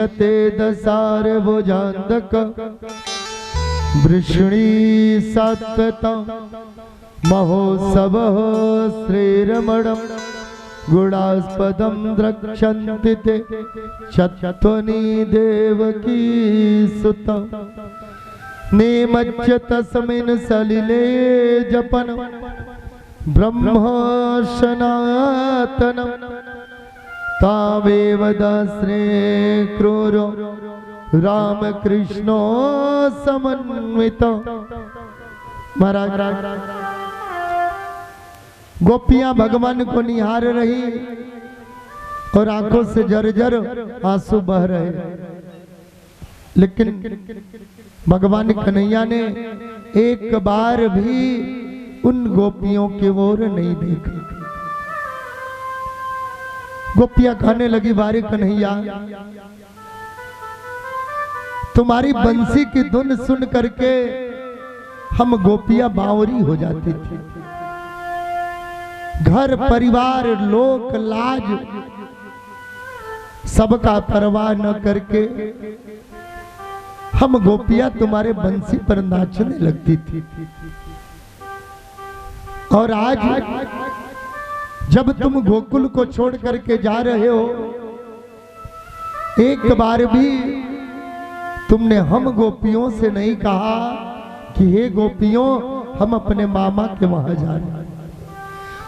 ते दसार भुजांधक वृष्णी सात्वता महोत्सव श्रीरमणम गुणास्पदम द्रक्षन्ति ते चत्वनी देवकी सुता निमज्य तस्मिन् सलिले जपन ब्रह्म सनातनम तावेव दास्रे क्रूरो राम कृष्णो समन्वित। महाराज गोपियां भगवान को निहार रही और आंखों से जर्जर आंसू बह रहे, लेकिन भगवान कन्हैया ने एक बार भी उन गोपियों की ओर नहीं देखा। गोपियां कहने लगी, बारी कन्हैया, तुम्हारी बंसी की धुन सुन करके हम गोपियां बावरी हो जाती थी। घर परिवार लोक लाज सबका परवाह न करके हम गोपियां तुम्हारे बंसी पर नाचने लगती थी। और आज जब तुम गोकुल को छोड़ करके जा रहे हो, एक बार भी तुमने हम गोपियों से नहीं कहा कि हे गोपियों हम अपने मामा के वहां जा रहे हैं।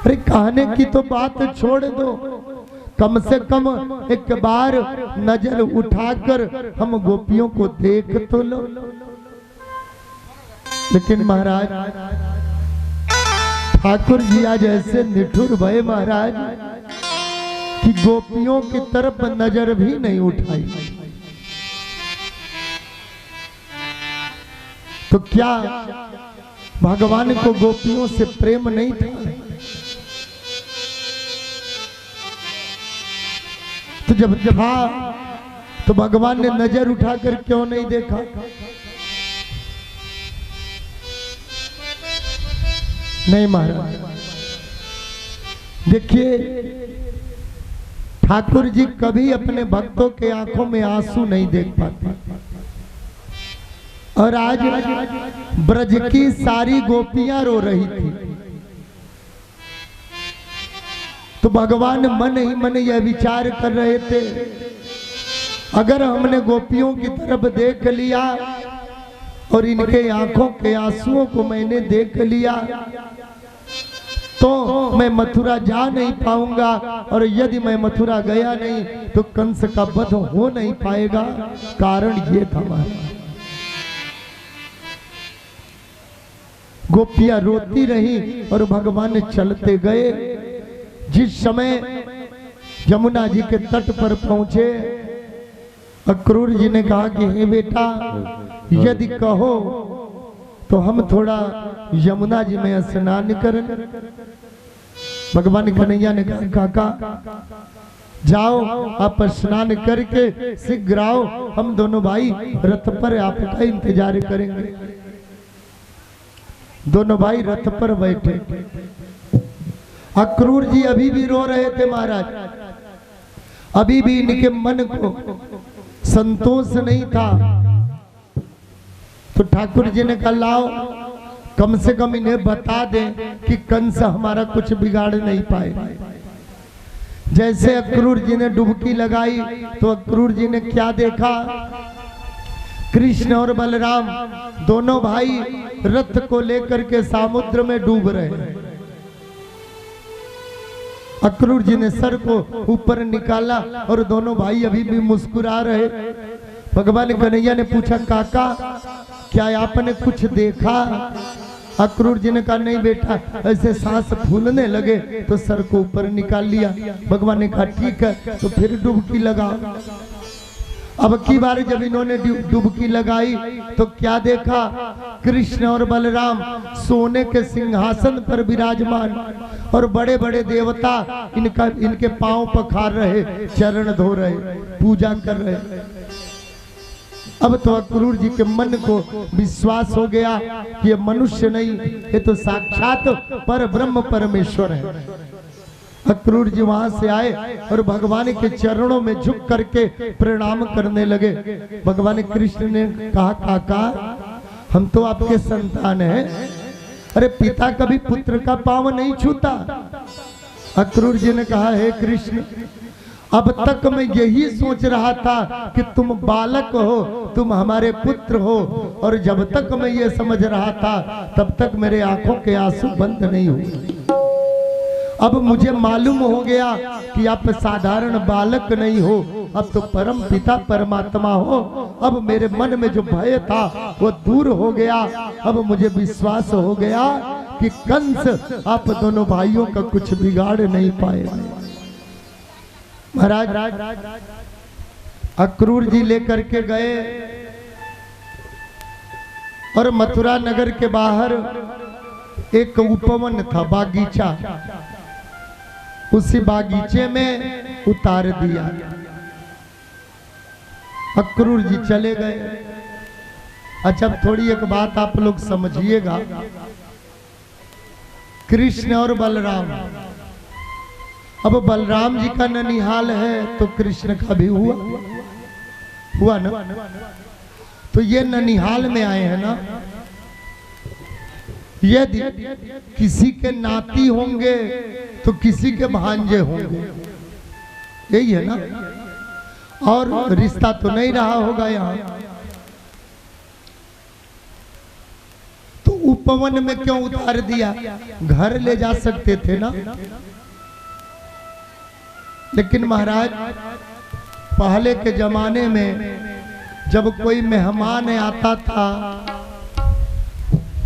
अरे कहने की तो बात छोड़ दो, कम से कम एक बार नजर उठाकर हम गोपियों को देख तो लो। लेकिन महाराज ठाकुर जी आज ऐसे निठुर भय महाराज कि गोपियों की तरफ नजर भी नहीं उठाई। तो क्या भगवान को गोपियों से प्रेम नहीं था? तो जब था तो भगवान ने नजर उठाकर क्यों नहीं देखा? नहीं महाराज, देखिए ठाकुर जी कभी अपने भक्तों के आंखों में आंसू नहीं देख पाते। और आज ब्रज की सारी गोपियां रो रही थी, तो भगवान मन ही मन यह विचार कर रहे थे, अगर हमने गोपियों की तरफ देख लिया और इनके आंखों के आंसुओं को मैंने देख लिया तो मैं मथुरा जा नहीं पाऊंगा, और यदि मैं मथुरा गया नहीं तो कंस का वध हो नहीं पाएगा। कारण ये था हमारा। गोपियां रोती रही और भगवान चलते गए। जिस समय यमुना जी के तट पर पहुंचे, अक्रूर जी ने कहा कि हे बेटा, यदि कहो तो हम थोड़ा यमुना जी में स्नान करें। भगवान कन्हैया ने कहा, काका जाओ आप स्नान करके शीघ्र आओ, हम दोनों भाई रथ पर आपका इंतजार करेंगे। दोनों भाई रथ पर बैठे। अक्रूर जी अभी भी रो रहे थे महाराज, अभी भी इनके मन को संतोष नहीं था। तो ठाकुर जी ने कहा, लाओ कम से कम इन्हें बता दें कि कंस हमारा कुछ बिगाड़ नहीं पाए। जैसे अक्रूर जी ने डुबकी लगाई तो अक्रूर जी ने क्या देखा? कृष्ण और बलराम दोनों भाई रथ को लेकर के समुद्र में डूब रहे हैं। अक्रूर जी ने सर को ऊपर निकाला और दोनों भाई अभी भी मुस्कुरा रहे। भगवान कन्हैया ने पूछा, काका क्या आपने कुछ देखा? अक्रूर जी ने कहा, नहीं बेटा, ऐसे सांस फूलने लगे तो सर को ऊपर निकाल लिया। भगवान ने कहा, ठीक है तो फिर डुबकी लगाओ। अब की बार जब इन्होंने डुबकी लगाई तो क्या देखा? कृष्ण और बलराम सोने के सिंहासन पर विराजमान और बड़े बड़े देवता इनके पांव पखार रहे, चरण धो रहे, पूजा कर रहे। अब तो अक्रूर जी के मन को विश्वास हो गया कि ये मनुष्य नहीं, ये तो साक्षात पर ब्रह्म परमेश्वर है। अक्रूर जी वहां से आए और भगवान के चरणों में झुक करके प्रणाम करने लगे। भगवान कृष्ण ने कहा, काका हम तो आपके संतान हैं, अरे पिता कभी पुत्र का पांव नहीं छूता। अक्रूर जी ने कहा, हे कृष्ण अब तक मैं यही सोच रहा था कि तुम बालक हो, तुम हमारे पुत्र हो, और जब तक मैं ये समझ रहा था तब तक मेरे आंखों के आंसू बंद नहीं हुए। अब मुझे मालूम हो गया कि आप साधारण बालक नहीं हो, अब तो परम पिता परमात्मा हो। अब मेरे मन में जो भय था वो दूर हो गया। अब मुझे विश्वास हो गया कि कंस आप दोनों भाइयों का कुछ बिगाड़ नहीं पाएगा। महाराज अक्रूर जी लेकर के गए और मथुरा नगर के बाहर एक उपवन था, बागीचा, उसी बागीचे में उतार दिया। अक्रूर जी चले गए। अच्छा थोड़ी एक बात आप लोग समझिएगा, कृष्ण और बलराम, अब बलराम जी का ननिहाल है तो कृष्ण का भी हुआ ना, तो ये ननिहाल में आए हैं ना, यदि किसी के नाती होंगे तो किसी के भांजे होंगे, यही है ना, और रिश्ता तो नहीं रहा होगा यहाँ। तो उपवन में क्यों उतार दिया? घर ले जा सकते थे ना। लेकिन महाराज पहले के जमाने में जब कोई मेहमान आता था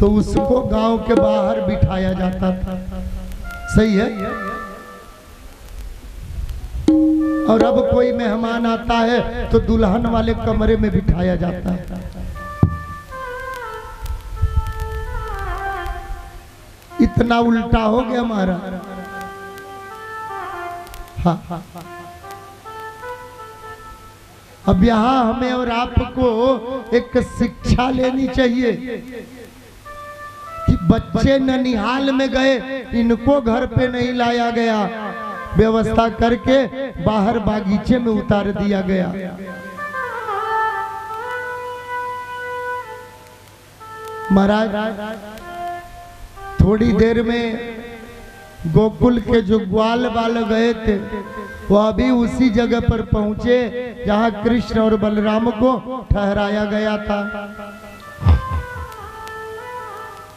तो उसको गांव के बाहर बिठाया जाता था, सही है। और अब कोई मेहमान आता है तो दुल्हन वाले कमरे में बिठाया जाता है। इतना उल्टा हो गया हमारा। हाँ। अब यहाँ हमें और आपको एक शिक्षा लेनी चाहिए कि बच्चे ननिहाल में गए, इनको घर पे नहीं लाया गया, व्यवस्था करके बाहर बागीचे में उतार दिया गया। महाराज थोड़ी देर में गोकुल के जो ग्वाल बाल गए थे वो अभी उसी जगह पर पहुंचे जहां कृष्ण और बलराम को ठहराया गया था।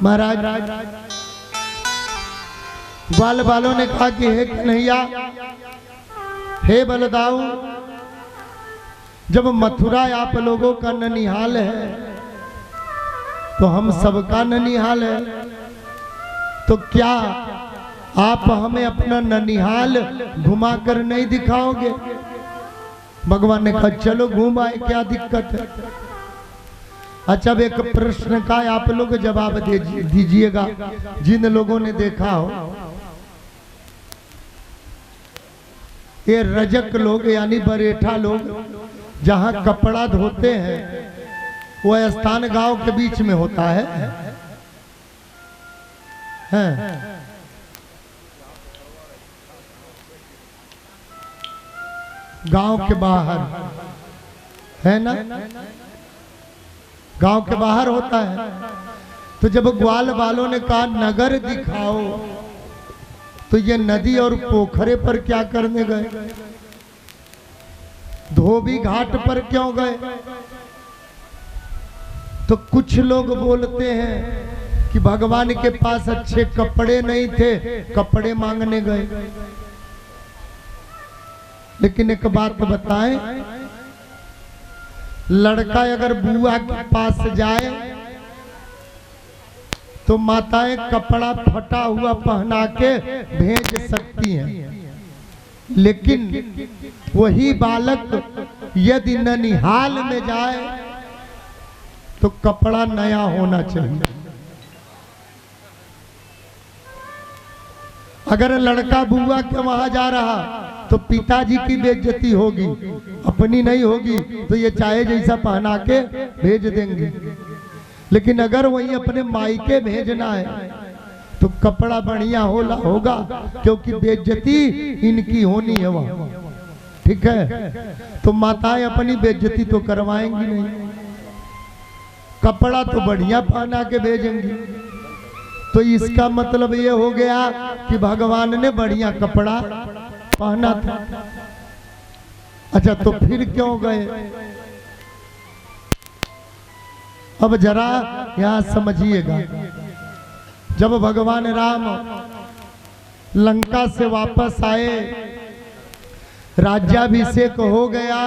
महाराज ग्वाल बालों ने कहा कि हे कन्हैया, हे बलदाऊ, जब मथुरा आप लोगों का ननिहाल है तो हम सबका ननिहाल है, तो क्या आप हमें अपना ननिहाल घुमा कर नहीं दिखाओगे? भगवान ने कहा चलो घूम आए, क्या दिक्कत है। अच्छा अब एक प्रश्न का आप लोग जवाब दीजिएगा, जिन लोगों ने देखा हो। ये रजक लोग यानी बरेठा लोग जहां कपड़ा धोते हैं वो स्थान गांव के बीच में होता है। गांव के बाहर है ना, गांव के बाहर होता है। तो जब ग्वाल वालों ने कहा नगर दिखाओ तो ये नदी और पोखरे पर क्या करने गए? धोबी घाट पर क्यों गए? तो कुछ लोग बोलते हैं कि भगवान के पास अच्छे कपड़े नहीं थे, कपड़े मांगने गए। लेकिन एक बात बताएं, लड़का अगर बुआ के पास जाए तो माताएं कपड़ा फटा हुआ पहना के भेज सकती हैं, लेकिन वही बालक यदि ननिहाल में जाए तो कपड़ा नया होना चाहिए। अगर लड़का बुआ के वहां जा रहा तो पिताजी की बेइज्जती होगी, अपनी नहीं होगी, तो ये चाहे जैसा पहना के भेज देंगे। लेकिन अगर वही अपने मायके भेजना है तो कपड़ा बढ़िया होगा, क्योंकि बेइज्जती इनकी होनी है वहां, ठीक है। तो माताएं अपनी बेइज्जती तो करवाएंगी नहीं, कपड़ा तो बढ़िया पहना के भेजेंगी। तो इसका मतलब ये हो गया कि भगवान ने बढ़िया कपड़ा पहना था। अच्छा, तो फिर क्यों गए? अब जरा यहां समझिएगा। जब भगवान राम लंका से वापस आए, राज्याभिषेक हो गया,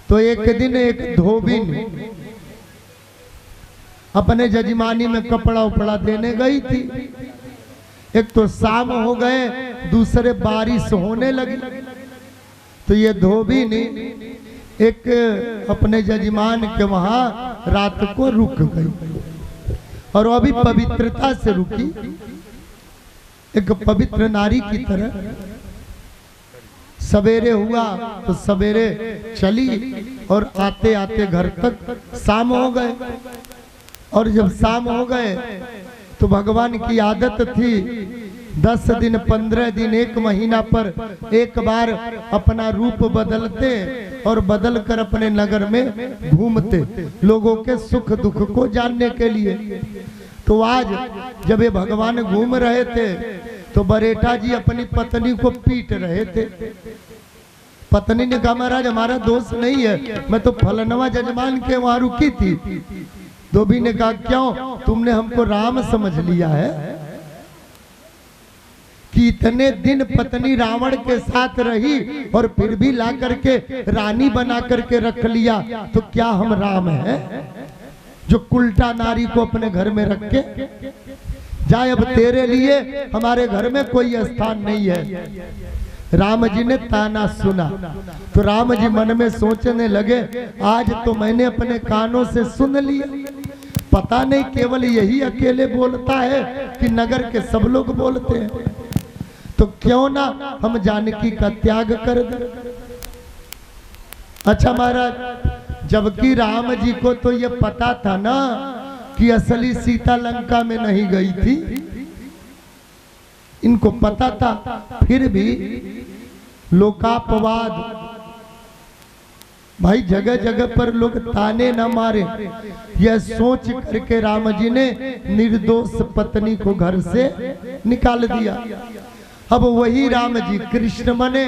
तो एक दिन एक धोबिन अपने जजमानी में कपड़ा उपड़ा देने गई थी। एक तो शाम हो गए, दूसरे बारिश होने लगी, तो ये धोबिन एक अपने जजमान के वहां रात को रुक गई, और वो भी पवित्रता से रुकी, एक पवित्र नारी की तरह। सवेरे हुआ तो सवेरे चली, और आते आते घर तक शाम हो गए। और जब शाम हो गए तो भगवान की आदत थी 10 दिन 15 दिन 1 महीना पर एक बार अपना रूप बदलते, और बदल कर अपने नगर में घूमते, लोगों के सुख दुख को जानने के लिए। तो आज जब ये भगवान घूम रहे थे तो बरेठा जी अपनी पत्नी को पीट रहे थे। पत्नी ने कहा, महाराज हमारा दोस्त नहीं है, मैं तो फलनवा जजमान के वहां रुकी थी। धोबी ने कहा, क्यों, तुमने हमको राम समझ लिया है कि इतने दिन पत्नी रावण के साथ रही और फिर भी ला करके रानी बना करके रख लिया, तो क्या हम राम हैं जो उल्टा नारी को अपने घर में रख के जाए? अब तेरे लिए हमारे घर में कोई स्थान नहीं है। राम जी ने ताना सुना तो राम जी मन में सोचने लगे, आज तो मैंने अपने कानों से सुन लिया, पता नहीं केवल यही अकेले बोलता है कि नगर के सब लोग बोलते हैं, तो क्यों ना हम जानकी का त्याग कर दें। अच्छा महाराज, जबकि राम जी को तो ये पता था ना कि असली सीता लंका में नहीं गई थी, इनको पता था, फिर भी लोकापवाद, भाई जगह जगह पर लोग ताने न मारे, यह सोच करके राम जी ने निर्दोष पत्नी को घर से निकाल दिया। अब वही राम जी कृष्ण बने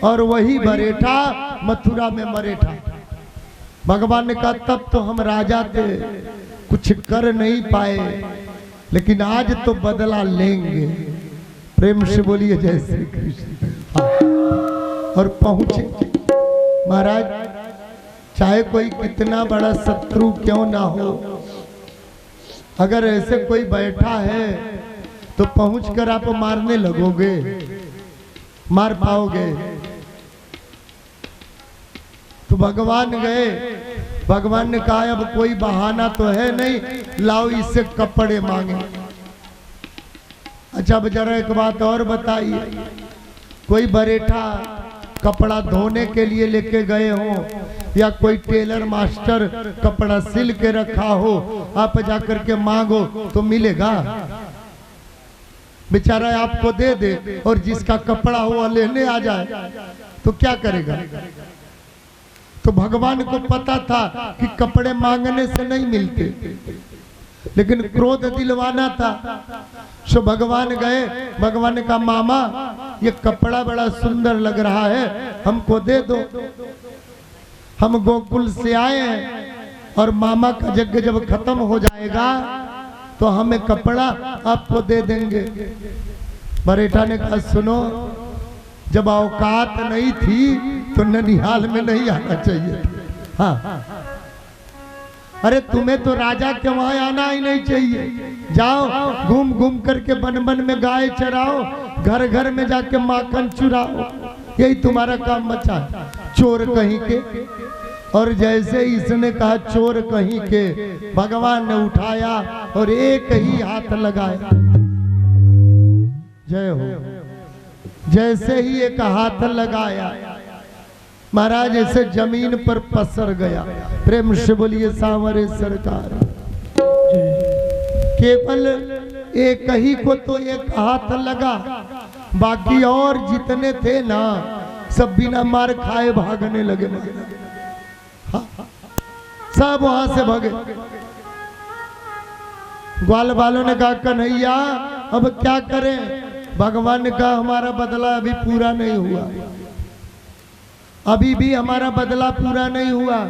और वही बरेठा मथुरा में मरेठा। भगवान ने कहा, तब तो हम राजा थे, कुछ कर नहीं पाए, लेकिन आज तो बदला लेंगे। प्रेम से बोलिए जय श्री कृष्ण। और पहुंचे महाराज, चाहे कोई कितना बड़ा शत्रु क्यों ना हो, अगर ऐसे कोई बैठा है तो पहुंचकर आप मारने लगोगे, मार पाओगे? तो भगवान गए, भगवान ने कहा अब कोई बहाना तो है नहीं, लाओ इससे कपड़े मांगे। अच्छा अब जरा एक बात और बताइए, कोई बरेठा कपड़ा धोने के लिए लेके गए हो या कोई टेलर मास्टर कपड़ा सिल के रखा हो, आप जाकर के मांगो तो मिलेगा? बेचारा आपको दे दे और जिसका कपड़ा हो लेने आ जाए तो क्या करेगा? तो भगवान को पता था कि कपड़े मांगने से नहीं मिलते, लेकिन क्रोध दिलवाना था। सो भगवान गए, भगवान ने कहा, मामा ये कपड़ा बड़ा सुंदर लग रहा है, हमको दे दो। हम गोकुल से आए हैं और मामा का यज्ञ जब खत्म हो जाएगा तो हमें कपड़ा आपको दे देंगे। बरेठा ने कहा, सुनो, जब औकात नहीं थी तो ननिहाल में नहीं आना चाहिए। हाँ, अरे तुम्हें तो राजा के वहां आना ही नहीं चाहिए। जाओ घूम घूम करके बन बन में गाय चराओ, घर घर में जाके माखन चुराओ, यही तुम्हारा काम बचा है, चोर कहीं के। और जैसे इसने कहा चोर कहीं के, भगवान ने उठाया और एक ही हाथ लगाया। जय हो। जैसे ही एक हाथ लगाया महाराज ऐसे जमीन पर पसर गया। प्रेम से बोलिए सांवरे सरकार। केवल एक ही को तो एक हाथ लगा, बाकी और जितने थे ना सब बिना मार खाए भागने लगे। हाँ, सब वहां से भागे। ग्वाल वालों ने कहा कन्हैया अब क्या करें? भगवान ने कहा हमारा बदला अभी पूरा नहीं हुआ, अभी भी हमारा बदला पूरा नहीं हुआ।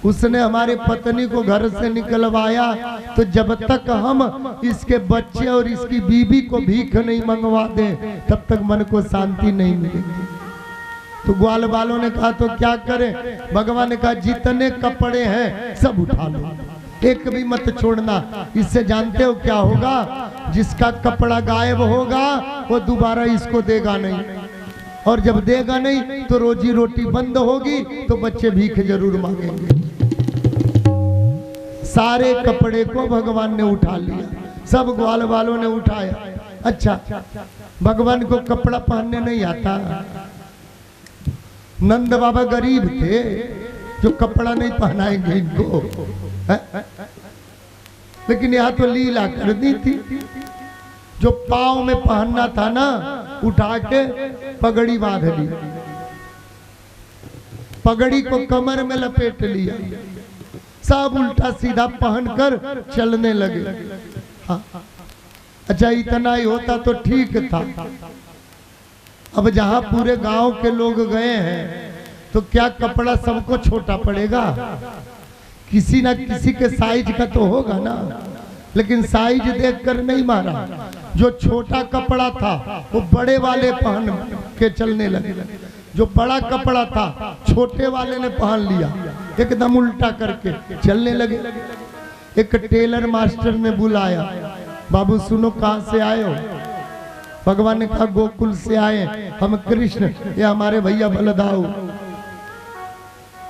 उसने हमारी पत्नी को घर से निकलवाया, तो जब तक हम इसके बच्चे और इसकी बीबी को भीख नहीं मंगवा दें तब तक मन को शांति नहीं मिलेगी। तो ग्वाल वालों ने कहा तो क्या करें? भगवान ने कहा जितने कपड़े हैं सब उठा लो, एक भी मत छोड़ना। इससे जानते हो क्या होगा? जिसका कपड़ा गायब होगा वो दोबारा इसको देगा नहीं, और जब देगा नहीं तो रोजी रोटी बंद होगी, तो बच्चे भीख जरूर मांगेंगे। सारे कपड़े को भगवान ने उठा लिया, सब ग्वाल वालों ने उठाया। अच्छा, भगवान को कपड़ा पहनने नहीं आता। नंद बाबा गरीब थे जो कपड़ा नहीं पहनाएंगे इनको, लेकिन यहाँ तो लीला कर दी थी। जो पाँव में पहनना था ना, उठा के पगड़ी बांध ली, पगड़ी को कमर में लपेट लिया, सब उल्टा सीधा पहनकर चलने लगे। हाँ, अच्छा इतना ही होता तो ठीक था। अब जहां पूरे गांव के लोग गए हैं तो क्या कपड़ा सबको छोटा पड़ेगा? किसी ना किसी के साइज का तो होगा ना, लेकिन साइज देखकर नहीं मारा। जो छोटा कपड़ा था वो बड़े वाले पहन के चलने लगे, जो बड़ा कपड़ा था छोटे वाले ने पहन लिया, एकदम उल्टा करके चलने लगे। एक टेलर मास्टर ने बुलाया, बाबू सुनो कहां से आए हो? भगवान ने कहा गोकुल से आए हम कृष्ण, ये हमारे भैया बलदाऊ।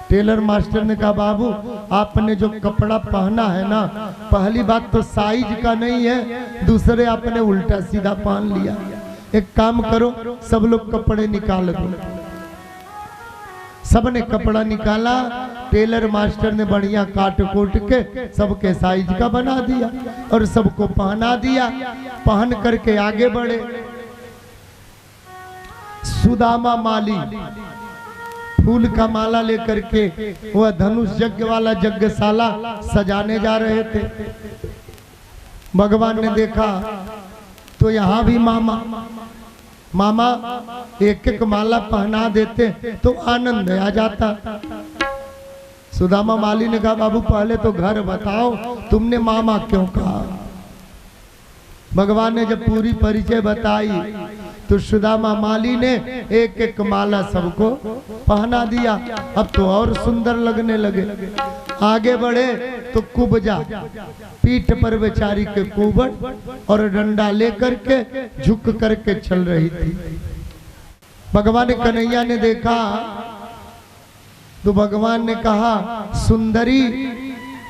टेलर मास्टर ने कहा बाबू आपने जो कपड़ा पहना है ना, पहली बात तो साइज का नहीं है, दूसरे आपने उल्टा सीधा पहन लिया। एक काम करो, सब लोग कपड़े निकाल दो। सबने कपड़ा निकाला, टेलर मास्टर ने बढ़िया काट कोट के सबके साइज का बना दिया और सबको पहना दिया। पहन करके आगे बढ़े। सुदामा माली फूल का माला लेकर के वह धनुष यज्ञ वाला यज्ञशाला सजाने जा रहे थे। भगवान ने देखा तो यहाँ भी मामा एक एक माला पहना देते तो आनंद आ जाता। सुदामा माली ने कहा बाबू पहले तो घर बताओ, तुमने मामा क्यों कहा? भगवान ने जब पूरी परिचय बताई तो सुदामा माली ने एक एक माला सबको पहना दिया। अब तो और सुंदर लगने लगे। आगे बढ़े तो कुबजा पीठ पर बेचारी के कुबड़ और डंडा लेकर के झुक करके चल रही थी। भगवान कन्हैया ने देखा तो भगवान ने कहा सुंदरी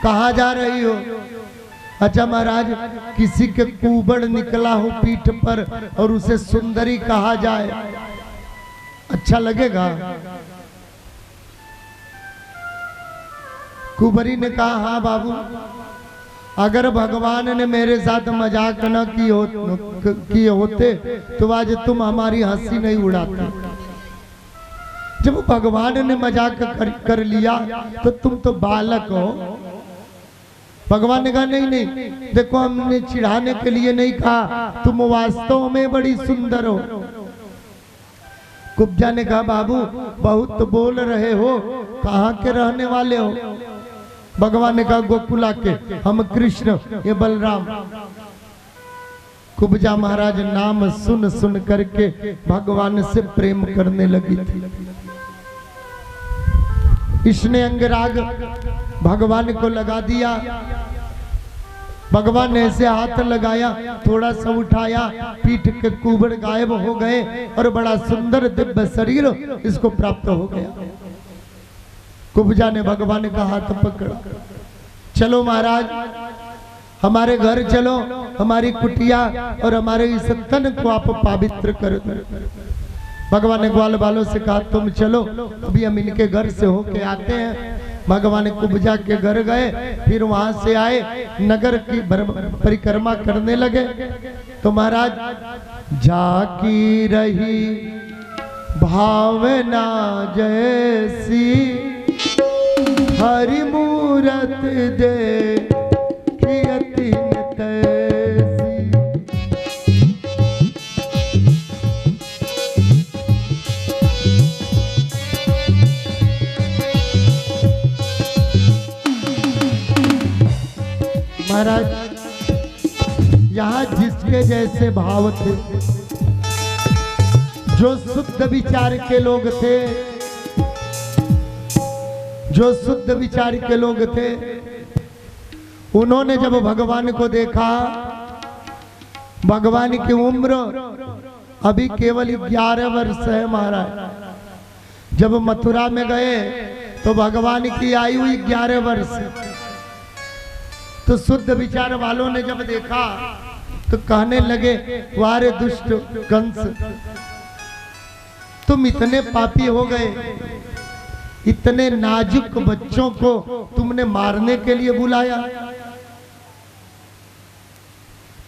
कहाँ जा रही हो? अच्छा महाराज, किसी के कुबड़ निकला हो पीठ पर और उसे सुंदरी कहा जाए, अच्छा लगेगा? कुबरी ने कहा हाँ बाबू, अगर भगवान ने मेरे साथ मजाक न किए होते तो आज तुम हमारी हंसी नहीं उड़ाते। जब भगवान ने मजाक कर लिया तो तुम तो बालक हो। भगवान ने कहा नहीं नहीं, देखो हमने चिढ़ाने के लिए नहीं कहा, तुम वास्तव में बड़ी सुंदर हो। कुब्जा ने कहा बाबू बहुत बोल रहे हो, कहाँ के रहने वाले हो? भगवान ने कहा गोकुला के, हम कृष्ण ये बलराम। कुब्जा महाराज नाम सुन सुन करके भगवान से प्रेम करने लगी थी। इसने अंगराग भगवान को लगा दिया। भगवान ने ऐसे हाथ लगाया, थोड़ा सा उठाया, पीठ के कुबड़ गायब हो गए और बड़ा सुंदर दिव्य शरीर इसको प्राप्त हो गया। कुब्जा ने भगवान का हाथ पकड़ा, चलो महाराज हमारे घर चलो, हमारी कुटिया और हमारे इस तन को आप पवित्र कर दो। भगवान ने ग्वाल वालों से कहा तुम चलो, अभी हम इनके घर से होके आते हैं। भगवान कुब्जा के घर गए, फिर वहां से आए, नगर की परिक्रमा करने लगे। तो महाराज जाकी रही भावना जैसी, हरि मूरत दे तैसी। महाराज यहाँ जिसके जैसे भाव थे, जो शुद्ध विचार के लोग थे, जो शुद्ध विचार के लोग थे, उन्होंने जब भगवान को देखा, भगवान की उम्र अभी केवल 11 वर्ष है महाराज। जब मथुरा में गए तो भगवान की आयु 11 वर्ष। तो शुद्ध विचार वालों ने जब देखा तो कहने लगे, वारे दुष्ट कंस, तुम इतने पापी हो गए, इतने नाजुक बच्चों को तुमने मारने के लिए बुलाया,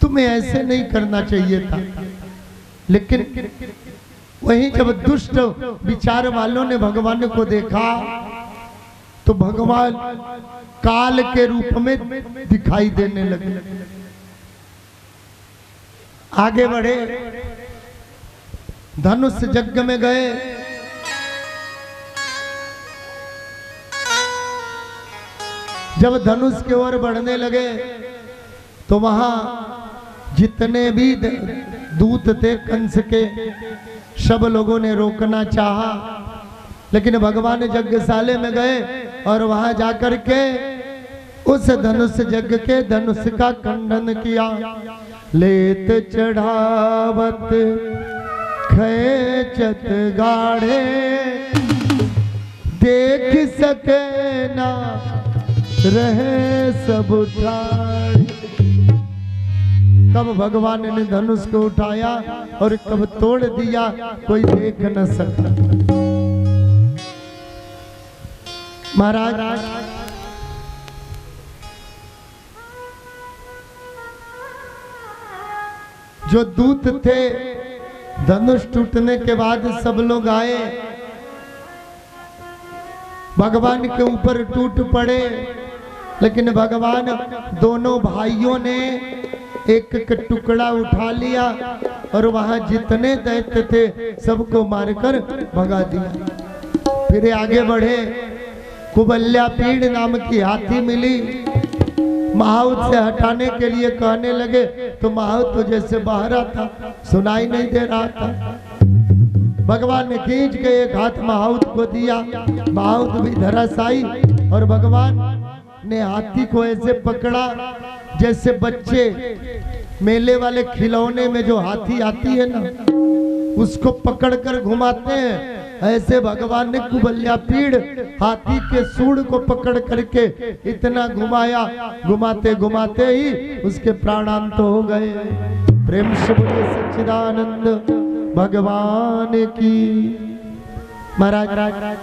तुम्हें ऐसे नहीं करना चाहिए था। लेकिन वहीं जब दुष्ट विचार वालों ने भगवान को देखा तो भगवान काल के रूप में दिखाई देने लगे। आगे बढ़े, धनुष यज्ञ में गए, जब धनुष की ओर बढ़ने लगे तो वहां जितने भी दूत थे कंस के, सब लोगों ने रोकना चाहा, लेकिन भगवान यज्ञशाला में गए और वहां जाकर के उस धनुष यज्ञ के धनुष का खंडन किया। लेत चढ़ावत खेचत गाढ़े, देख सके ना रहे सब ठाड़। कब भगवान ने धनुष को उठाया और कब तोड़ दिया, कोई देख न सकता। महाराज जो दूत थे, धनुष टूटने के बाद सब लोग आए, भगवान के ऊपर टूट पड़े, लेकिन भगवान दोनों भाइयों ने एक एक टुकड़ा उठा लिया और वहां जितने दैत्य थे सबको मारकर भगा दिया। फिर आगे बढ़े, कुबल्या पीड़ नाम की हाथी मिली, महाउत से हटाने के लिए कहने लगे तो महाउत तो जैसे बहरा था, सुनाई नहीं दे रहा था। भगवान ने खींच के एक हाथ महाउत को दिया, महाउत भी धराशायी, और भगवान ने हाथी को ऐसे पकड़ा जैसे बच्चे मेले वाले खिलौने में जो हाथी आती है ना, उसको पकड़कर घुमाते हैं, ऐसे भगवान ने कुबल्या पीड़ हाथी के सूंड को पकड़ करके इतना घुमाया, घुमाते घुमाते ही उसके प्राणांत हो गए। प्रेम से बोलिए सच्चिदानंद भगवान की। महाराज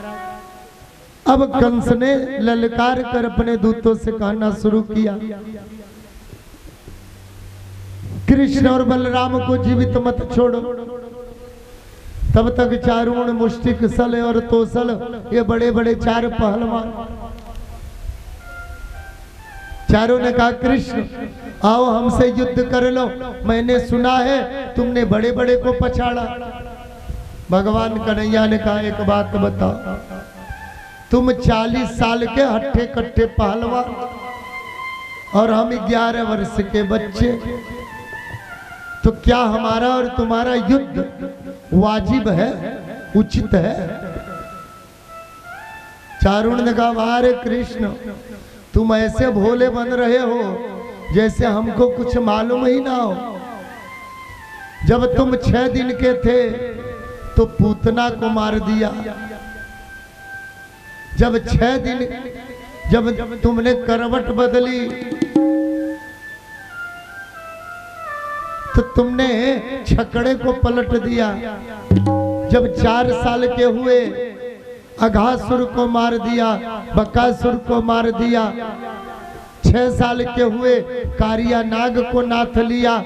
अब कंस ने ललकार कर अपने दूतों से कहना शुरू किया, कृष्ण और बलराम को जीवित मत छोड़ो। तब तक चारुण, मुष्टिक, सल और तोसल, ये बड़े बड़े 4 पहलवान, चारों ने कहा कृष्ण आओ हमसे युद्ध कर लो, मैंने सुना है तुमने बड़े बड़े को पछाड़ा। भगवान कन्हैया ने कहा एक बात बताओ, तुम 40 साल के हट्ठे कट्ठे पहलवान और हम 11 वर्ष के बच्चे, तो क्या हमारा और तुम्हारा युद्ध वाजिब है, उचित है? चारुण ने कहा वारे कृष्ण, तुम ऐसे भोले बन रहे हो जैसे हमको कुछ मालूम ही ना हो। जब तुम 6 दिन के थे तो पूतना को मार दिया, जब 6 दिन जब तुमने करवट बदली तो तुमने छकड़े को पलट दिया, जब 4 साल के हुए अघासुर को मार दिया, बकासुर को मार दिया। 6 साल के हुए कारिया नाग को नाथ लिया।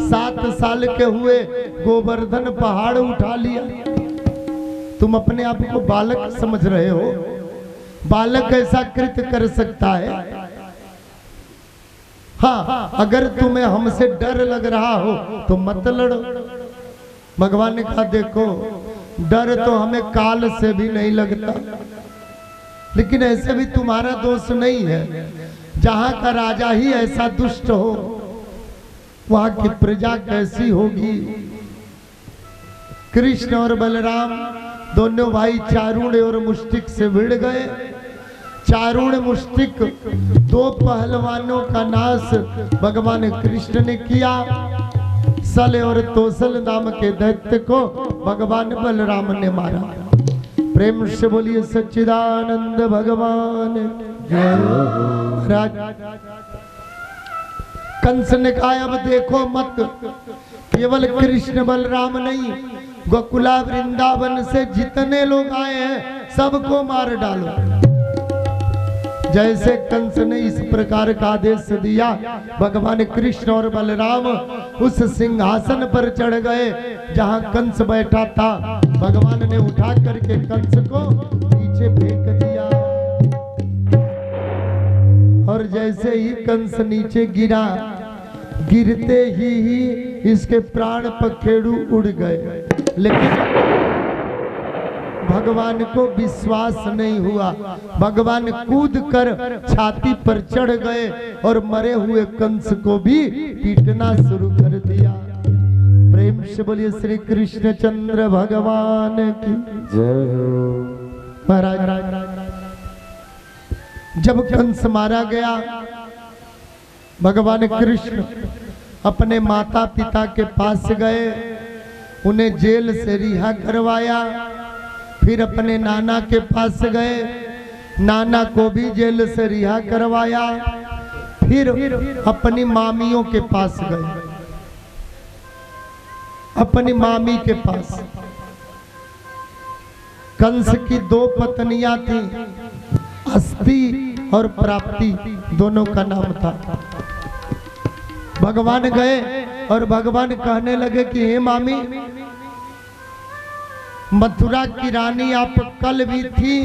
7 साल के हुए गोवर्धन पहाड़ उठा लिया। तुम अपने आप को बालक समझ रहे हो? बालक ऐसा कृत्य कर सकता है? हाँ, अगर तुम्हें हमसे डर लग रहा हो तो मत लड़ो। भगवान ने कहा देखो, डर तो हमें काल से भी नहीं लगता, लेकिन ऐसे भी तुम्हारा दोष नहीं है। जहां का राजा ही ऐसा दुष्ट हो, वहां की प्रजा कैसी होगी। कृष्ण और बलराम दोनों भाई चारूण और मुष्टिक से भिड़ गए। चारूण मुष्टिक 2 पहलवानों का नाश भगवान कृष्ण ने किया। सल और तोसल नाम के दैत्य को भगवान बलराम ने मारा। प्रेम से बोलिए सच्चिदानंद भगवान जय। कंस ने कहा अब देखो मत, केवल कृष्ण बलराम नहीं, गोकुला वृंदावन से जितने लोग आए हैं सबको मार डालो। जैसे कंस ने इस प्रकार का आदेश दिया, भगवान कृष्ण और बलराम उस सिंहासन पर चढ़ गए जहां कंस बैठा था। भगवान ने उठा करके कंस को नीचे फेंक दिया, और जैसे ही कंस नीचे गिरा, गिरते ही इसके प्राण पखेरु उड़ गए। लेकिन भगवान को विश्वास नहीं हुआ। भगवान कूद कर छाती पर चढ़ गए और मरे हुए कंस को भी पीटना शुरू कर दिया। प्रेम से बोलिए श्री कृष्ण चंद्र भगवान की जय। महाराज जब कंस मारा गया, भगवान कृष्ण अपने माता पिता के पास गए, उन्हें जेल से रिहा करवाया। फिर अपने नाना के पास गए, नाना को भी जेल से रिहा करवाया। फिर अपनी मामियों के पास गए, अपनी मामी के पास। कंस की 2 पत्नियां थी, अस्ति और प्राप्ति, दोनों का नाम था। भगवान गए और भगवान कहने लगे कि हे मामी, मथुरा की रानी आप कल भी थी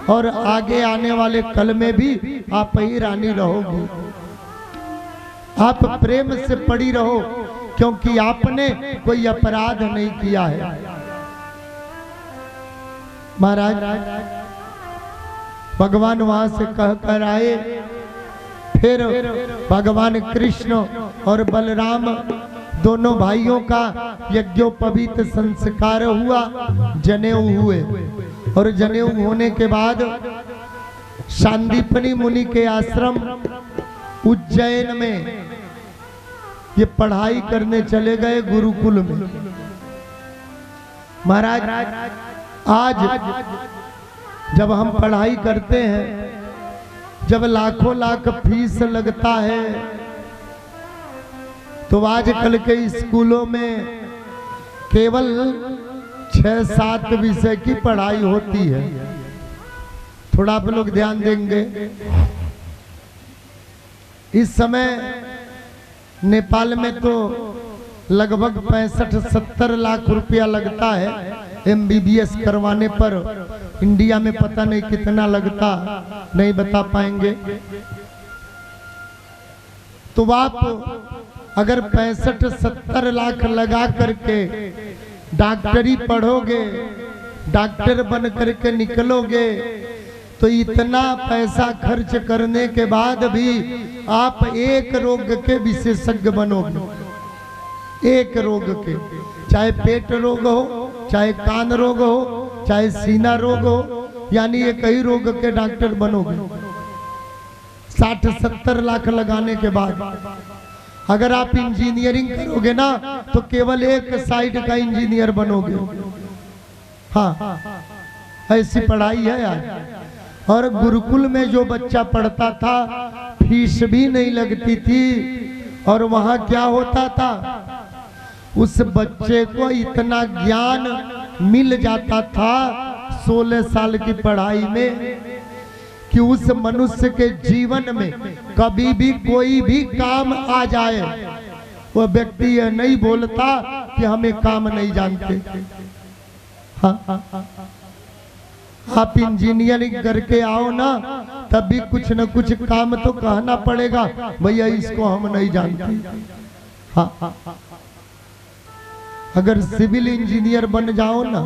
और आगे आने वाले कल में भी आप ही रानी रहोगी। आप प्रेम से पड़ी रहो, क्योंकि आपने कोई अपराध नहीं किया है। महाराज भगवान वहां से कह कर आए। फिर भगवान कृष्ण और बलराम दोनों भाइयों का यज्ञोपवीत संस्कार हुआ, जनेऊ हुए। और जनेऊ होने के बाद सांदीपनी मुनि के आश्रम उज्जैन में ये पढ़ाई करने चले गए, गुरुकुल में। महाराज आज जब हम पढ़ाई करते हैं, जब लाखों लाख फीस लगता है, तो आजकल के स्कूलों में केवल 6-7 विषय की पढ़ाई होती है। थोड़ा आप लोग ध्यान देंगे, इस समय नेपाल में तो लगभग 65-70 लाख रुपया लगता है MBBS करवाने पर। इंडिया में पता नहीं कितना लगता, नहीं बता पाएंगे। तो आप अगर 65-70 लाख लगा करके डॉक्टरी पढ़ोगे, डॉक्टर बन करके निकलोगे, तो इतना पैसा खर्च करने के बाद भी आप एक रोग के विशेषज्ञ बनोगे। एक रोग के, चाहे पेट रोग हो, चाहे कान रोग हो, चाहे सीना रोग हो, यानी एक ही रोग के डॉक्टर बनोगे 60-70 लाख लगाने के बाद। अगर आप इंजीनियरिंग करोगे ना, तो केवल एक साइड का इंजीनियर बनोगे। हाँ, ऐसी पढ़ाई है यार। और गुरुकुल में जो बच्चा पढ़ता था, फीस भी नहीं लगती थी। और वहां क्या होता था, उस बच्चे को इतना ज्ञान मिल जाता था, 16 साल की पढ़ाई में कि उस मनुष्य के जीवन में कभी भी कोई भी काम आ जाए, वह व्यक्ति यह नहीं बोलता कि हमें काम नहीं जानते। हाँ, आप इंजीनियरिंग करके आओ ना, तब भी कुछ न कुछ काम तो कहना पड़ेगा, भैया इसको हम नहीं जानते। हाँ, अगर सिविल इंजीनियर बन जाओ ना,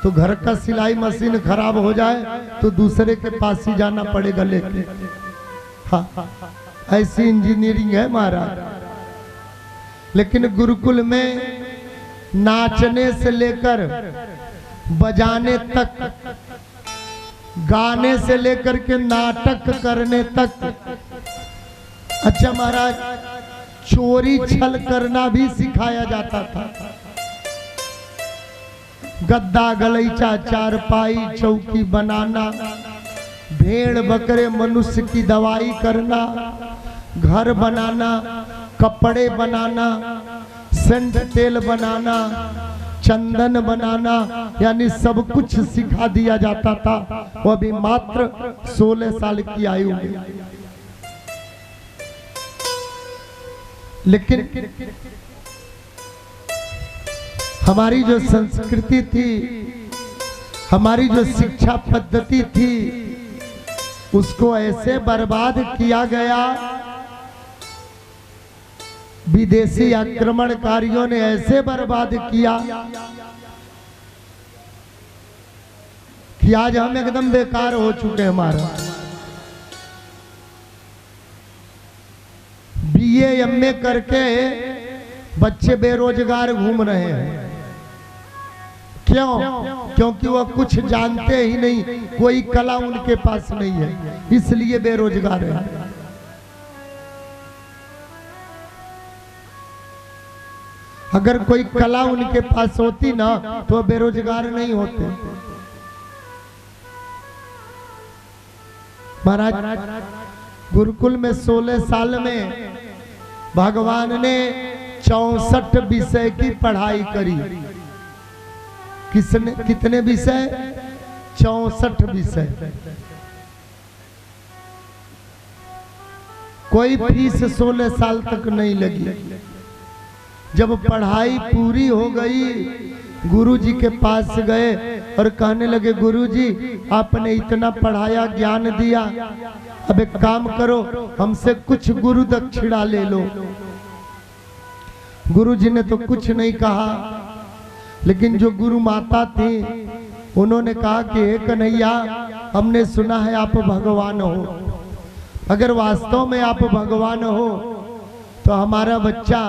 तो घर का सिलाई मशीन खराब हो जाए तो दूसरे के पास ही जाना पड़ेगा लेके। हाँ, ऐसी इंजीनियरिंग है महाराज। लेकिन गुरुकुल में नाचने से लेकर बजाने तक, गाने से लेकर के नाटक करने तक, अच्छा महाराज, चोरी छल करना भी सिखाया जाता था। गद्दा गलीचा चारपाई चौकी बनाना, भेड़ बकरे मनुष्य की दवाई करना, घर बनाना, कपड़े बनाना, सेंट तेल बनाना, चंदन बनाना, यानी सब कुछ सिखा दिया जाता था, वो भी मात्र 16 साल की आयु में। लेकिन हमारी जो संस्कृति थी, हमारी जो शिक्षा पद्धति थी, उसको ऐसे बर्बाद किया गया, विदेशी आक्रमणकारियों ने ऐसे बर्बाद किया कि आज हम एकदम बेकार हो चुके हैं। हमारा बीए एमए करके बच्चे बेरोजगार घूम रहे हैं। क्यों? क्योंकि वह कुछ जानते ही नहीं, कोई कला उनके पास नहीं है, इसलिए बेरोजगार है। अगर कोई कला उनके पास होती ना, तो बेरोजगार नहीं होते। महाराज, गुरुकुल में 16 साल में भगवान ने 64 विषय की पढ़ाई करी। किसने, कितने विषय? 64 विषय। कोई फीस 16 साल तक नहीं लगी। जब पढ़ाई पूरी हो गई, गुरुजी के पास गए और कहने लगे, गुरुजी आपने इतना पढ़ाया, ज्ञान दिया, अब एक काम करो, हमसे कुछ गुरु दक्षिणा ले लो। गुरुजी ने तो कुछ नहीं कहा, लेकिन जो गुरु माता थी उन्होंने कहा कि हे कन्हैया, हमने सुना है आप भगवान हो, अगर वास्तव में आप भगवान हो तो हमारा बच्चा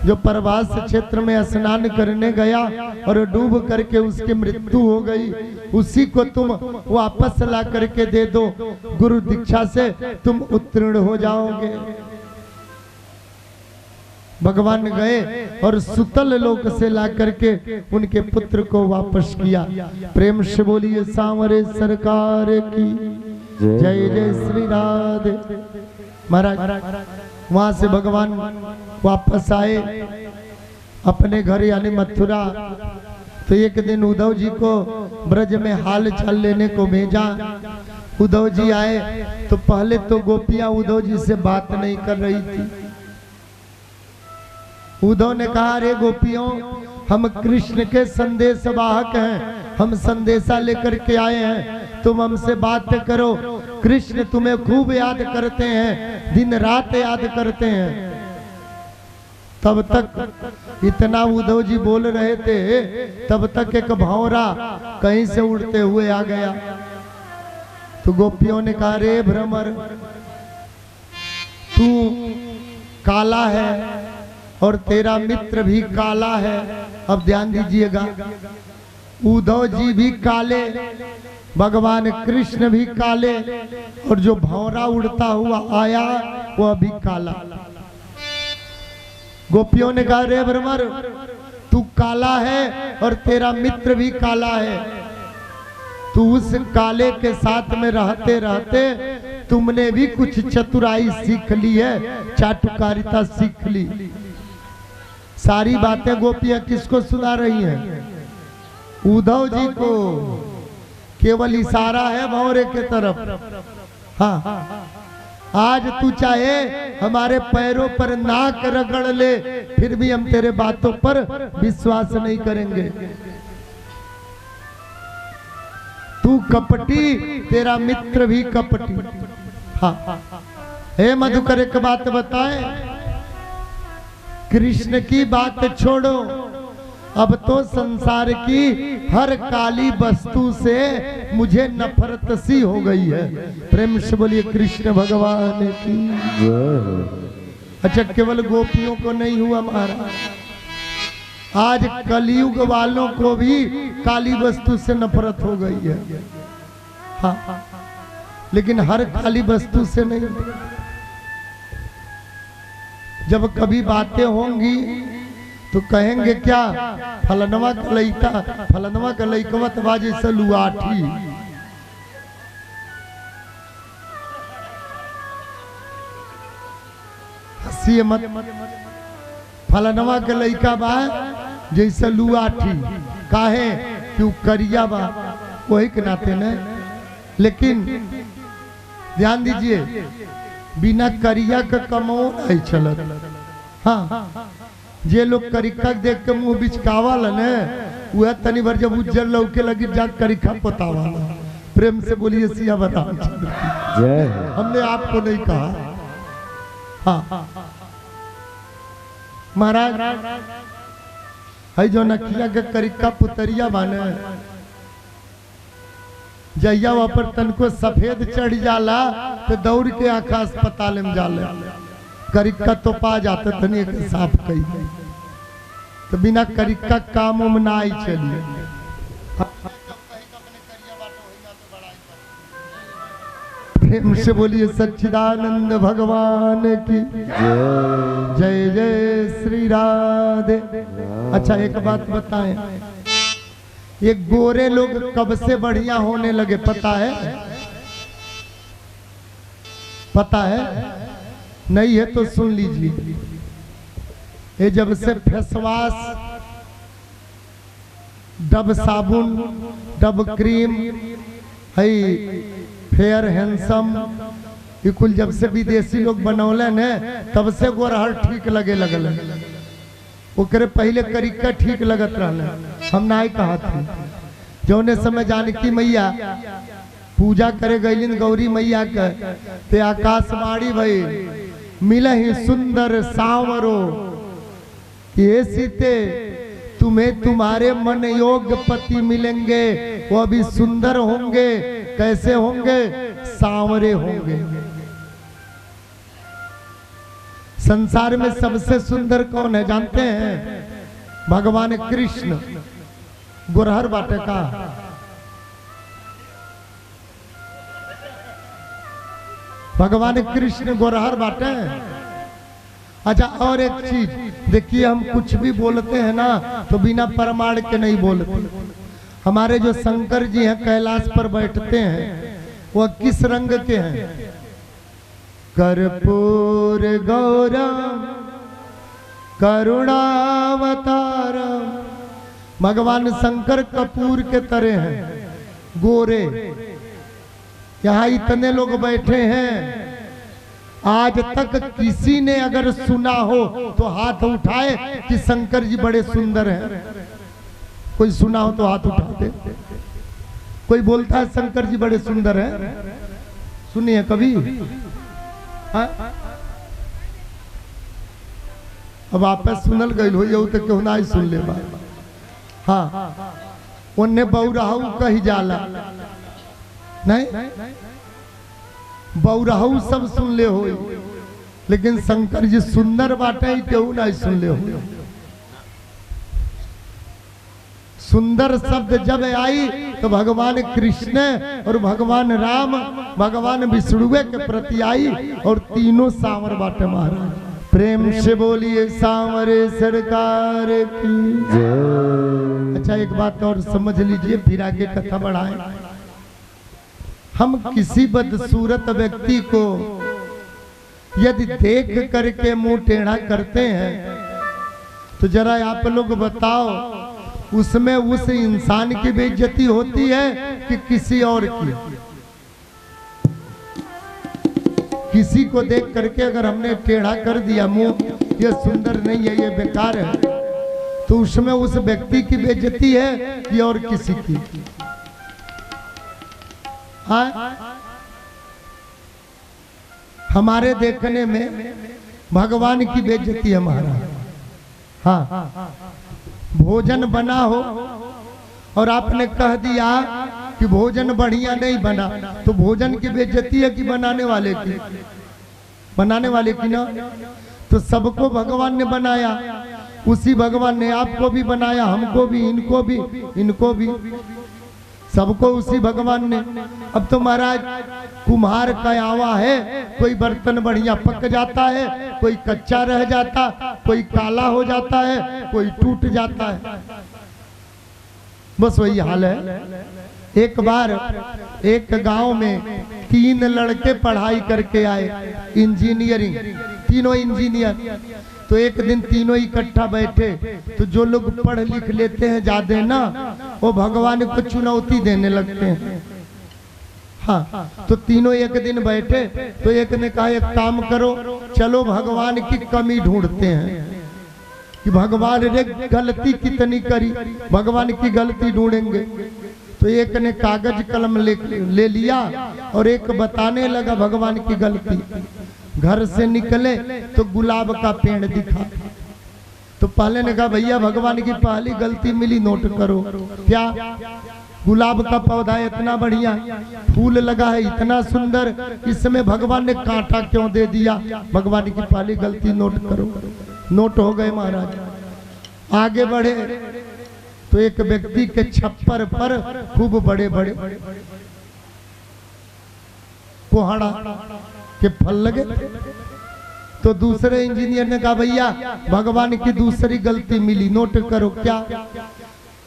जो प्रवास क्षेत्र में स्नान करने गया और डूब करके उसकी मृत्यु हो गई, उसी को तुम वापस ला करके दे दो, गुरु दीक्षा से तुम उत्तीर्ण हो जाओगे। भगवान गए और सुतल लोक से ला करके उनके पुत्र को वापस किया। प्रेम से बोलिए सांवरे सरकार की जय जय श्री राधे। महाराज, वहां से भगवान वापस आए अपने घर यानी मथुरा। तो एक दिन उद्धव जी को ब्रज में हाल चाल लेने को भेजा। उद्धव जी आए तो पहले तो गोपियां उद्धव जी से बात नहीं कर रही थी। उद्धव ने कहा, अरे गोपियों, हम कृष्ण के संदेश वाहक हैं, हम संदेशा लेकर के आए हैं, तुम हमसे बात करो। कृष्ण तुम्हें खूब याद करते हैं, दिन रात याद करते हैं। तब तक इतना उद्धव जी बोल रहे थे, तब तक एक भंवरा कहीं से उड़ते हुए आ गया। तो गोपियों ने कहा, रे भ्रमर, तू काला है और तेरा मित्र भी काला है। अब ध्यान दीजिएगा, उद्धव जी भी काले, भगवान कृष्ण भी काले, और जो भंवरा उड़ता हुआ आया वह भी काला। गोपियों ने कहा, रे भ्रमर, तू काला है और तेरा मित्र भी काला है, तू उस काले के साथ में रहते रहते तुमने भी कुछ चतुराई सीख ली है, चाटुकारिता सीख ली। सारी बातें गोपियां किसको सुना रही हैं? उद्धव जी को केवल इशारा है भंवरे के तरफ। हाँ, आज तू चाहे हमारे पैरों पर नाक रगड़ ले, फिर भी हम तेरे बातों पर विश्वास नहीं करेंगे। तू कपटी, तेरा मित्र भी कपटी। हाँ, हे मधुकर एक बात बताए, कृष्ण की बात छोड़ो, अब तो संसार की हर काली वस्तु से मुझे नफरत सी हो गई है। प्रेम से बोलिए कृष्ण भगवान की। अच्छा, केवल गोपियों को नहीं हुआ महाराज, आज कलयुग वालों को भी काली वस्तु से नफरत हो गई है। हाँ, लेकिन हर काली वस्तु से नहीं। जब कभी बातें होंगी तो कहेंगे क्या, फलनवा का लइका, फलनवा का लइकवा तबा जैसे लुआठी। हंसी मत, फलनवा के लइका बा जैसे लुआठी। काहे क्यों करिया बा, वही के नाते न। लेकिन ध्यान दीजिए, बिना करिया का कमो नहीं चलत। हाँ, जे लोग करिका देख के मुंह बिचकावाल ने, वह तनी भर जब उज्जर लौके लगी जा करिका पोतावाला। प्रेम से बोलिए सिया रामचंद्र की जय। हमने आपको नहीं कहा। हाँ महाराज, है जो नकिया के करिका पुतरिया बाने, जैया वहां पर तन को सफेद चढ़ जाला तो दौड़ के आखा अस्पताल में जाले। करिका तो पा जाते तनी के साफ कही, तो बिना करिका काम में ना आई चलिए। प्रेम से बोलिए सच्चिदानंद भगवान की जय। जय श्री राधे। अच्छा, एक बात बताएं, ये गोरे लोग कब से बढ़िया होने लगे पता है? पता है? नहीं है तो सुन लीजिए। ये जब से फेस वॉश, डब साबुन, डब क्रीम, है फेयर हैंडसम, ये कुल जब से विदेशी लोग बनौले ने, तब से गोरहर ठीक लगे लगल। ओकरे पहले करिका ठीक लगत रहले। हम ना कहा थी, जौने समय जानकी मैया पूजा करे गईलिन गौरी मैया के, ते आकाशवाणी भई मिले ही सुंदर सांवरो, ये सीते तुम्हें तुम्हारे मन योग्य पति मिलेंगे, वो भी सुंदर होंगे। कैसे होंगे? सांवरे होंगे। संसार में सबसे सुंदर कौन है जानते हैं? भगवान कृष्ण। गुरहर बाटे का भगवान कृष्ण गुरहर बाटे। अच्छा, और एक चीज देखिए, हम कुछ भी बोलते हैं ना तो बिना प्रमाण के नहीं बोलते। हमारे जो शंकर जी हैं कैलाश पर बैठते हैं, वह किस रंग के हैं? कर्पूर गौरम करुणावतारम। भगवान शंकर कपूर के तरह हैं, गोरे। यहाँ इतने लोग बैठे हैं, आज तक किसी ने अगर सुना हो तो हाथ उठाए कि शंकर जी बड़े सुंदर हैं। कोई सुना हो तो हाथ उठाते। कोई बोलता है शंकर जी बड़े सुंदर हैं? सुनिए कभी? हाँ? अब आप सुनल गई हो तो क्यों ना ही सुन ले बात। हाँ, उन्हें बौराहू कही जाला नहीं, बौराहू सब सुन ले हो, लेकिन शंकर जी सुंदर बाटे क्यों ना सुन ले हो। सुंदर शब्द जब आई तो भगवान कृष्ण और भगवान राम, भगवान विष्णुवे के प्रति आई, और तीनों सांवर बाटे महाराज। प्रेम से बोलिए सांवरे सरकार की जय। अच्छा, एक बात और समझ लीजिए, फिर आगे कथा बढ़ाएं। हम किसी बदसूरत व्यक्ति को यदि देख करके मुंह टेढ़ा करते हैं तो जरा आप लोग बताओ, उसमें उस इंसान की बेइज्जती होती है कि किसी और की। किसी को देख करके अगर हमने टेढ़ा कर दिया मुंह, ये सुंदर नहीं है, ये बेकार है, तो उसमें उस व्यक्ति की बेइज्जती है कि और किसी की। हाँ, हमारे देखने में भगवान की बेइज्जती है महाराज। हाँ, भोजन बना हो और आपने कह दिया कि भोजन बढ़िया नहीं बना, तो भोजन की बेइज्जती है कि बनाने वाले की? बनाने वाले की ना। तो सबको भगवान ने बनाया, उसी भगवान ने आपको भी बनाया, हमको भी, इनको भी, इनको भी, सबको उसी भगवान ने। अब तो महाराज कुम्हार का आवा है, कोई बर्तन बढ़िया पक जाता है, कोई कच्चा रह जाता, कोई काला हो जाता है, कोई टूट जाता है, बस वही हाल है। एक बार एक गांव में 3 लड़के पढ़ाई करके आए, इंजीनियरिंग, तीनों इंजीनियर। तो एक दिन तीनों इकट्ठा बैठे, तो जो लोग पढ़ लिख लेते हैं ज्यादा ना, वो भगवान को चुनौती देने लगते हैं। हाँ, तो तीनों एक दिन बैठे, तो एक ने कहा एक काम करो, चलो भगवान की कमी ढूंढते हैं कि भगवान ने गलती कितनी करी, भगवान की गलती ढूंढेंगे। तो एक ने कागज कलम ले लिया और एक बताने लगा भगवान की गलती। घर से निकले तो गुलाब का पेड़ दिखा। तो पहले ने कहा भैया भगवान की पहली गलती मिली, नोट करो। क्या? गुलाब का पौधा इतना बढ़िया, फूल लगा है इतना सुंदर, इसमें भगवान ने कांटा क्यों दे दिया? भगवान की पहली गलती नोट करो। नोट हो गए महाराज। आगे बढ़े तो एक व्यक्ति के छप्पर पर खूब बड़े बड़े कोहड़ा के फल लगे। तो दूसरे इंजीनियर ने कहा भैया भगवान की दूसरी गलती मिली, नोट करो। क्या?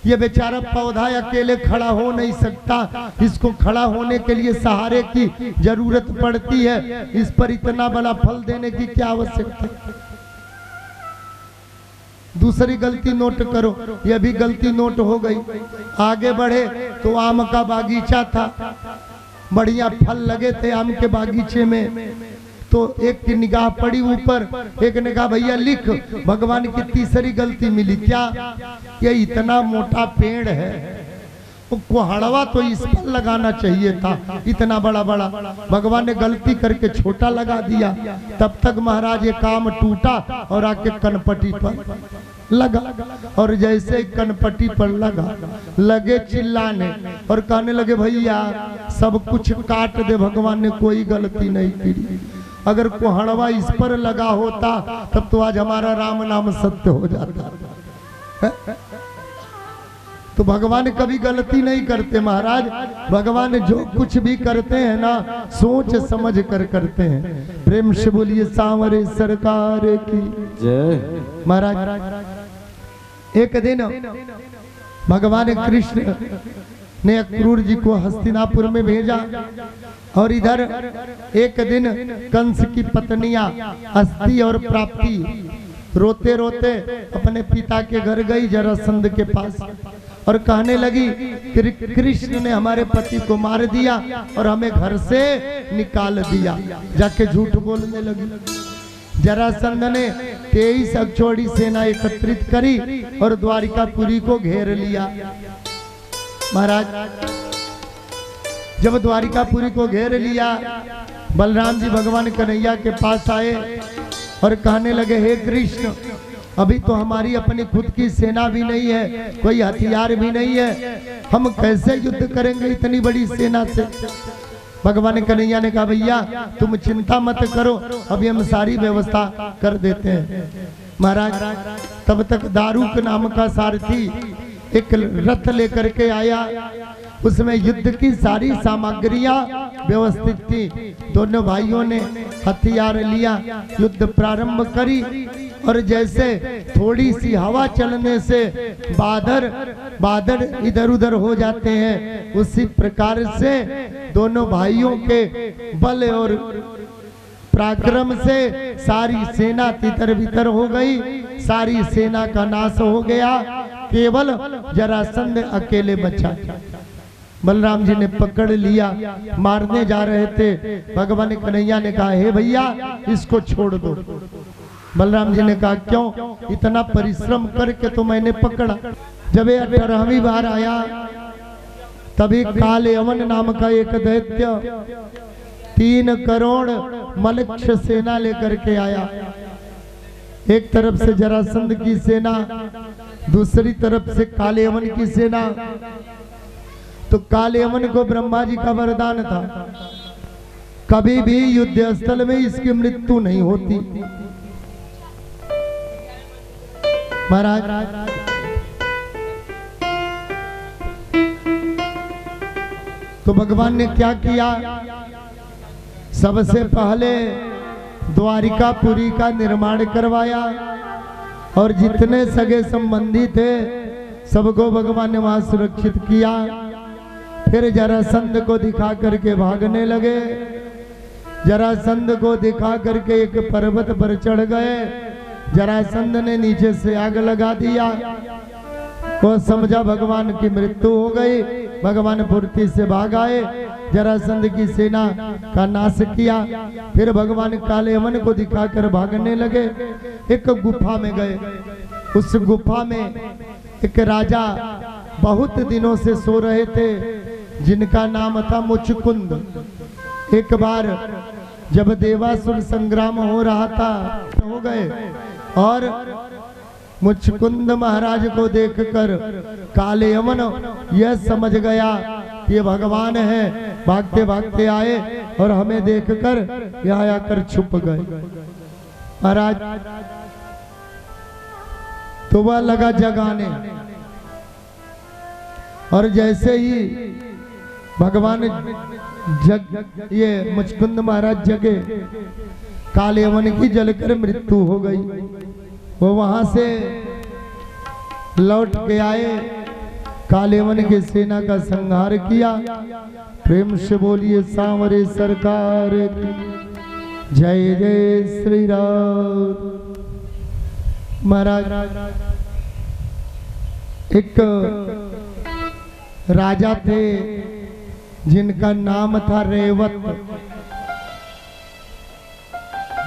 ये बेचारा पौधा अकेले खड़ा हो नहीं सकता, इसको खड़ा होने के लिए सहारे की जरूरत पड़ती है, इस पर इतना बड़ा फल देने की क्या आवश्यकता? दूसरी गलती नोट करो। यह भी गलती नोट हो गई। आगे बढ़े तो आम का बागीचा था, बढ़िया फल लगे थे आम के बागीचे में। तो एक की निगाह पड़ी ऊपर, एक ने कहा भैया लिख, भगवान की तीसरी गलती मिली। क्या? ये इतना मोटा पेड़ है, वो कोहड़वा तो इस पर लगाना चाहिए था, इतना बड़ा बड़ा, भगवान ने गलती करके छोटा लगा दिया। तब तक महाराज ये काम टूटा और आके कनपटी पर लगा, और जैसे कनपटी पर लगा लगे चिल्लाने और कहने लगे भैया सब कुछ काट दे, भगवान ने कोई गलती नहीं की। अगर कोहड़वा इस पर लगा होता तब तो आज हमारा राम नाम सत्य हो जाता है? तो भगवान कभी गलती नहीं करते महाराज। भगवान जो कुछ भी करते हैं ना, सोच समझ कर करते हैं। प्रेम से बोलिए सांवरे सरकार की जय। महाराज एक दिन भगवान कृष्ण ने अक्रूर जी को हस्तिनापुर में भेजा, और इधर एक दिन कंस की पत्नियां अस्थि और प्राप्ति रोते रोते अपने पिता के घर गई जरासंध के पास, और कहने लगी कृष्ण ने हमारे पति को मार दिया और हमें घर से निकाल दिया। जाके झूठ बोलने लगी। जरासंध ने 23 अक्षौहिणी सेना एकत्रित करी और द्वारिकापुरी को घेर लिया। महाराज जब द्वारिकापुरी को घेर लिया, बलराम जी भगवान कन्हैया के पास आए और कहने लगे हे कृष्ण, अभी तो हमारी अपनी खुद की सेना भी नहीं है, कोई हथियार भी नहीं है, हम कैसे युद्ध करेंगे इतनी बड़ी सेना से? भगवान कन्हैया ने कहा भैया तुम चिंता मत करो, अभी हम सारी व्यवस्था कर देते हैं। महाराज तब तक दारूक नाम का सारथी एक रथ लेकर के आया, उसमें युद्ध की सारी सामग्रियां व्यवस्थित थी। दोनों भाइयों ने हथियार लिया, युद्ध प्रारंभ करी, और जैसे थोड़ी सी हवा चलने से बादल इधर उधर हो जाते हैं, उसी प्रकार से दोनों भाइयों के बल और पराक्रम से सारी सेना तितर बितर हो गई, सारी सेना का नाश हो गया। केवल जरासंध अकेले बचा। बलराम जी ने पकड़ लिया, मारने जा रहे थे। भगवान कन्हैया ने कहा, हे भैया इसको छोड़ दो। बलराम जी ने कहा, क्यों? इतना परिश्रम करके तो मैंने पकड़ा। जब ये 18वीं बार आया तभी काले अमन नाम का एक दैत्य 3 करोड़ मलक्ष सेना लेकर के आया। एक तरफ से जरासंध की सेना, दूसरी तरफ से काले अमन की सेना। तो काले अमन को ब्रह्मा जी का वरदान था, कभी भी युद्ध स्थल में इसकी मृत्यु नहीं होती। महाराज तो भगवान ने क्या किया? सबसे पहले द्वारिकापुरी का निर्माण करवाया और जितने सगे संबंधी थे सबको भगवान ने वहां सुरक्षित किया। फिर जरासंध को दिखा करके भागने लगे। जरासंध को दिखा करके एक पर्वत पर चढ़ गए। जरासंध ने नीचे से आग लगा दिया। वो समझा भगवान की मृत्यु हो गई। भगवान फुर्ती से भाग आए, जरासंध की सेना का नाश किया। फिर भगवान काले अमन को दिखाकर भागने लगे। एक गुफा में गए। उस गुफा में एक राजा बहुत दिनों से सो रहे थे, जिनका नाम था मुचकुंद। एक बार जब देवासुर संग्राम हो रहा था, हो गए और मुचकुंद महाराज को देखकर काले अमन यह समझ गया कि ये भगवान है। भागते भागते आए और हमें देखकर यहाँ आकर छुप गए। महाराज तो वह लगा जगाने, और जैसे ही भगवान ये मुचकुंद महाराज जगे, काले अमन की जलकर मृत्यु हो गई। वो वहां से लौट के आए, काले अमन की सेना का संहार किया। प्रेम से बोलिए सांवरे सरकार की जय जय श्री राम। महाराज एक राजा थे जिनका नाम था रेवत।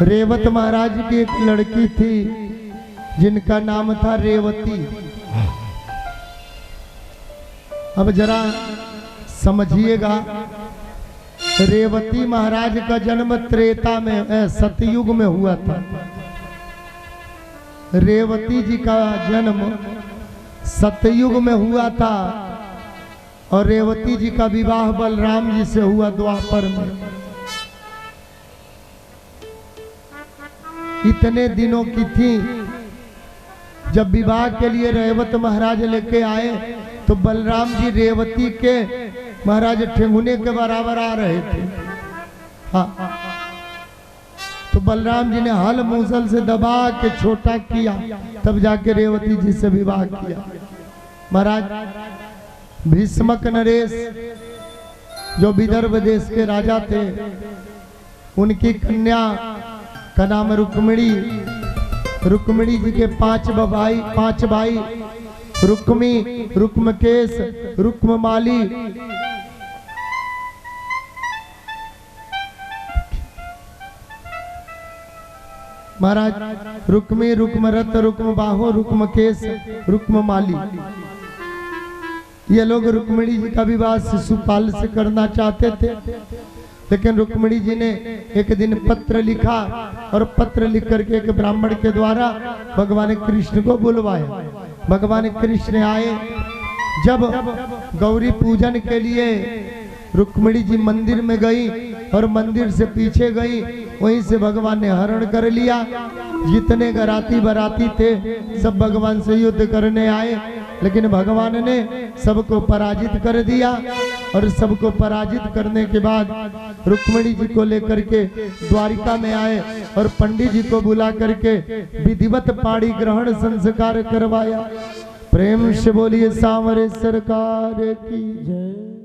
रेवत महाराज की एक लड़की थी जिनका नाम था रेवती। अब जरा समझिएगा, रेवती महाराज का जन्म त्रेता में सतयुग में हुआ था। रेवती जी का जन्म सतयुग में हुआ था और रेवती जी का विवाह बलराम जी से हुआ द्वापर में। इतने दिनों की थी। जब विवाह के लिए रेवत महाराज लेके आए तो बलराम जी रेवती के महाराज ठेंगुने के बराबर आ रहे थे। हाँ, तो बलराम जी ने हल मूसल से दबा के छोटा किया, तब जाके रेवती जी से विवाह किया। महाराज भीष्मक नरेश जो विदर्भ देश के राजा थे, उनकी कन्या का नाम रुक्मिणी। रुक्मिणी जी के 5 भाई रुक्मी, रुक्मकेश, रुक्ममाली। महाराज रुक्मी, रुक्मरथ, रुक्मबाहो, रुक्मकेश, रुक्ममाली, ये लोग रुक्मिणी जी का विवाह शिशुपाल से करना चाहते थे। लेकिन रुक्मिणी जी ने एक दिन पत्र लिखा और पत्र लिख करके एक ब्राह्मण के द्वारा भगवान कृष्ण को बुलवाया। भगवान कृष्ण आए। जब गौरी पूजन के लिए रुक्मिणी जी मंदिर में गई और मंदिर से पीछे गई, वहीं से भगवान ने हरण कर लिया। जितने गराती बराती थे सब भगवान से युद्ध करने आए, लेकिन भगवान ने सबको पराजित कर दिया। और सबको पराजित करने के बाद रुक्मिणी जी को लेकर के द्वारिका में आए और पंडित जी को बुला करके विधिवत पाणी ग्रहण संस्कार करवाया। प्रेम से बोलिए सांवरे सरकार की जय।